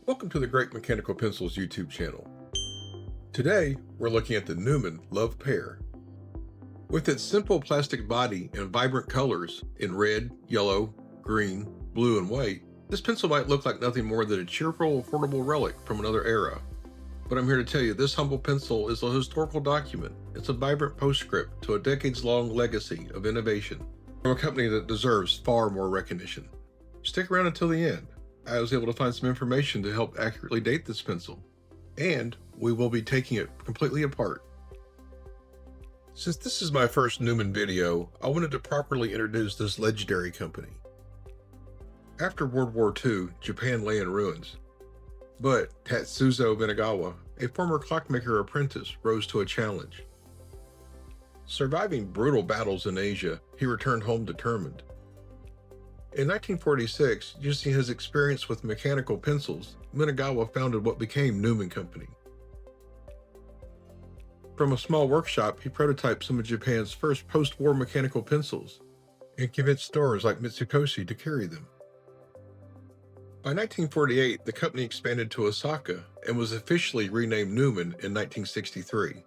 Welcome to the Great Mechanical Pencils YouTube channel. Today, we're looking at the Newman Love Pear. With its simple plastic body and vibrant colors in red, yellow, green, blue, and white, this pencil might look like nothing more than a cheerful, affordable relic from another era. But I'm here to tell you this humble pencil is a historical document. It's a vibrant postscript to a decades-long legacy of innovation from a company that deserves far more recognition. Stick around until the end. I was able to find some information to help accurately date this pencil, and we will be taking it completely apart. Since this is my first Newman video, I wanted to properly introduce this legendary company. After World War II, Japan lay in ruins, but Tatsuzo Minagawa, a former clockmaker apprentice, rose to a challenge. Surviving brutal battles in Asia, he returned home determined. In 1946, using his experience with mechanical pencils, Minagawa founded what became Newman Company. From a small workshop, he prototyped some of Japan's first post-war mechanical pencils and convinced stores like Mitsukoshi to carry them. By 1948, the company expanded to Osaka and was officially renamed Newman in 1963.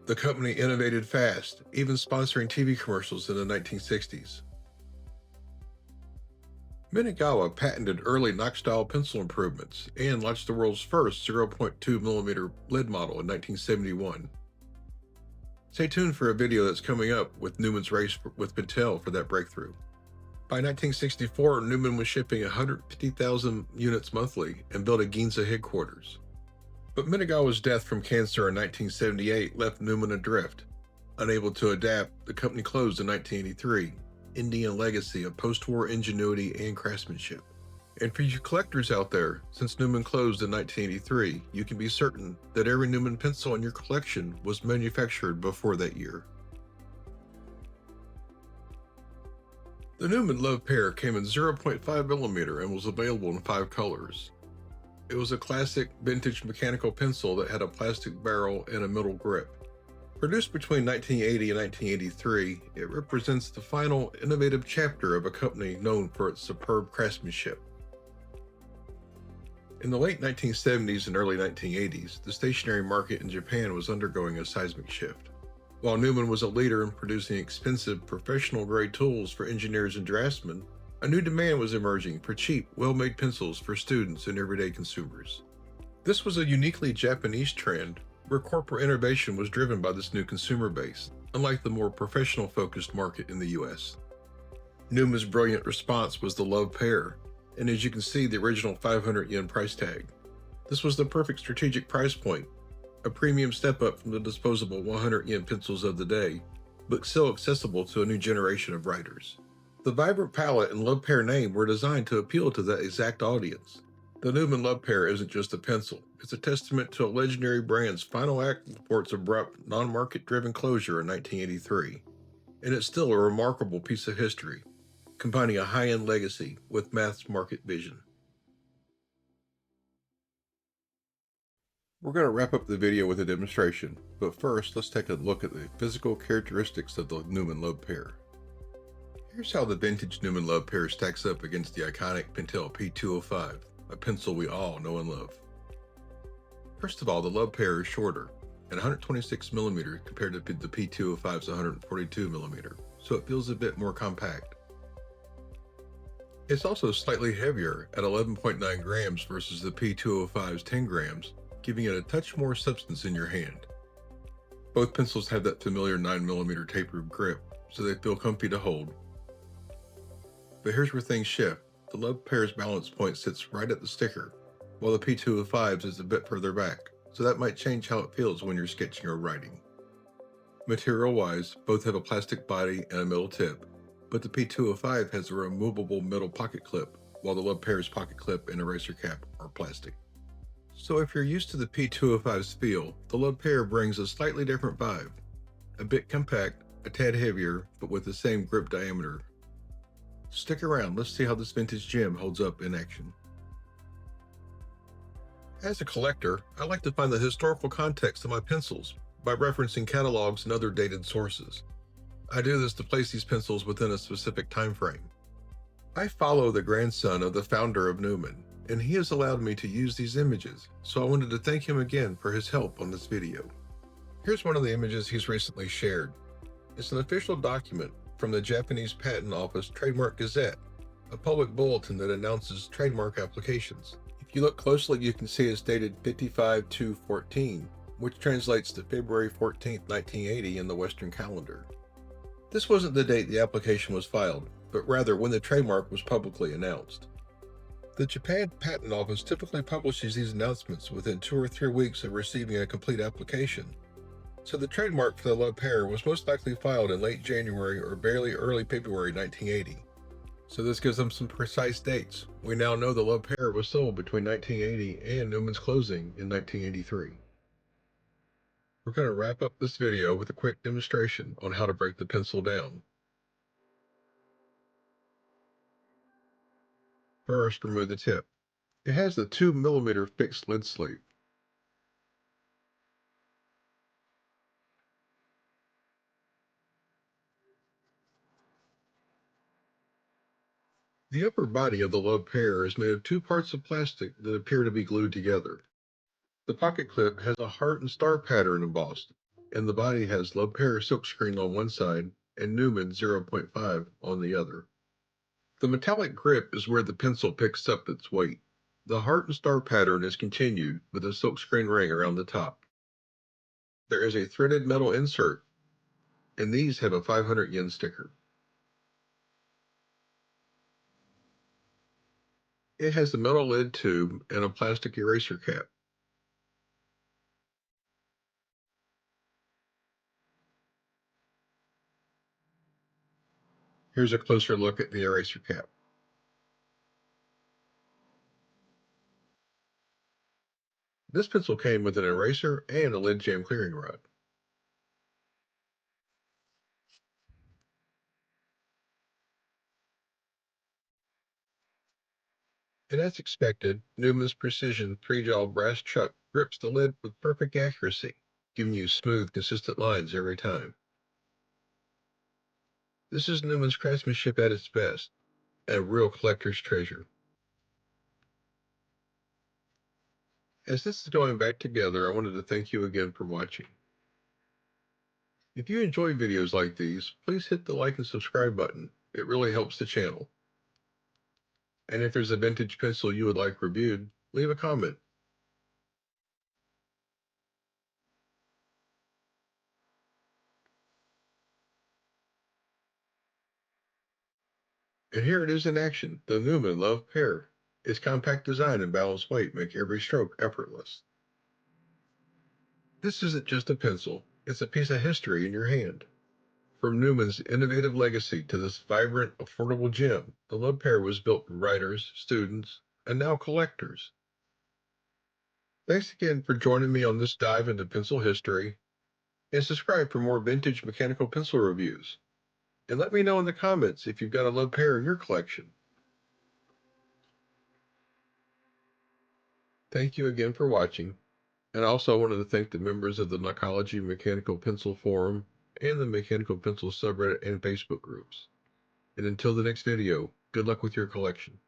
The company innovated fast, even sponsoring TV commercials in the 1960s. Minagawa patented early Knox-style pencil improvements and launched the world's first 0.2mm lid model in 1971. Stay tuned for a video that's coming up with Newman's race with Pentel for that breakthrough. By 1964, Newman was shipping 150,000 units monthly and built a Ginza headquarters. But Minagawa's death from cancer in 1978 left Newman adrift. Unable to adapt, the company closed in 1983, ending a legacy of post-war ingenuity and craftsmanship. And for you collectors out there, since Newman closed in 1983, you can be certain that every Newman pencil in your collection was manufactured before that year. The Newman Love Pear came in 0.5mm and was available in 5 colors. It was a classic vintage mechanical pencil that had a plastic barrel and a metal grip. Produced between 1980 and 1983, it represents the final innovative chapter of a company known for its superb craftsmanship. In the late 1970s and early 1980s, the stationery market in Japan was undergoing a seismic shift. While Newman was a leader in producing expensive, professional-grade tools for engineers and draftsmen, a new demand was emerging for cheap, well-made pencils for students and everyday consumers. This was a uniquely Japanese trend, where corporate innovation was driven by this new consumer base, unlike the more professional-focused market in the US. Newman's brilliant response was the Love Pear, and as you can see, the original 500 yen price tag. This was the perfect strategic price point, a premium step up from the disposable 100 yen pencils of the day, but still accessible to a new generation of writers. The vibrant palette and Love Pear name were designed to appeal to that exact audience. The Newman Love Pear isn't just a pencil, it's a testament to a legendary brand's final act before its abrupt, non-market-driven closure in 1983. And it's still a remarkable piece of history, combining a high-end legacy with mass-market vision. We're going to wrap up the video with a demonstration, but first let's take a look at the physical characteristics of the Newman Love Pear. Here's how the vintage Newman Love Pear stacks up against the iconic Pentel P205, a pencil we all know and love. First of all, the Love Pear is shorter, at 126mm compared to the P205's 142mm, so it feels a bit more compact. It's also slightly heavier at 11.9 grams versus the P205's 10 grams, giving it a touch more substance in your hand. Both pencils have that familiar 9mm tapered grip, so they feel comfy to hold. But here's where things shift. The Love Pear's balance point sits right at the sticker, while the P205's is a bit further back, so that might change how it feels when you're sketching or writing. Material-wise, both have a plastic body and a metal tip, but the P205 has a removable metal pocket clip, while the Love Pear's pocket clip and eraser cap are plastic. So if you're used to the P205's feel, the Love Pear brings a slightly different vibe. A bit compact, a tad heavier, but with the same grip diameter. Stick around, let's see how this vintage gem holds up in action. As a collector, I like to find the historical context of my pencils by referencing catalogs and other dated sources. I do this to place these pencils within a specific time frame. I follow the grandson of the founder of Newman, and he has allowed me to use these images, so I wanted to thank him again for his help on this video. Here's one of the images he's recently shared. It's an official document from the Japanese Patent Office Trademark Gazette, a public bulletin that announces trademark applications. If you look closely, you can see it's dated 55/2/14, which translates to February 14, 1980 in the Western calendar. This wasn't the date the application was filed, but rather when the trademark was publicly announced. The Japan Patent Office typically publishes these announcements within 2 or 3 weeks of receiving a complete application, so the trademark for the love pear was most likely filed in late January or very early February 1980. So this gives them some precise dates. We now know the love pear was sold between 1980 and Newman's closing in 1983. We're going to wrap up this video with a quick demonstration on how to break the pencil down. First, remove the tip. It has the 2mm fixed lid sleeve. The upper body of the love pear is made of 2 parts of plastic that appear to be glued together. The pocket clip has a heart and star pattern embossed, and the body has love pear silkscreen on one side and Newman 0.5 on the other. The metallic grip is where the pencil picks up its weight. The heart and star pattern is continued with a silkscreen ring around the top. There is a threaded metal insert, and these have a 500 yen sticker. It has a metal lid tube and a plastic eraser cap. Here's a closer look at the eraser cap. This pencil came with an eraser and a lid jam clearing rod. And as expected, Newman's Precision 3-jaw brass chuck grips the lid with perfect accuracy, giving you smooth, consistent lines every time. This is Newman's craftsmanship at its best, a real collector's treasure. As this is going back together, I wanted to thank you again for watching. If you enjoy videos like these, please hit the like and subscribe button. It really helps the channel. And if there's a vintage pencil you would like reviewed, leave a comment. And here it is in action, the Newman Love Pear. Its compact design and balanced weight make every stroke effortless. This isn't just a pencil, it's a piece of history in your hand. From Newman's innovative legacy to this vibrant, affordable gem, the Love Pear was built for writers, students, and now collectors. Thanks again for joining me on this dive into pencil history, and subscribe for more vintage mechanical pencil reviews. And let me know in the comments if you've got a Love Pear in your collection. Thank you again for watching, and I also wanted to thank the members of the Knockology Mechanical Pencil Forum and the Mechanical Pencil subreddit and Facebook groups. And until the next video, good luck with your collection.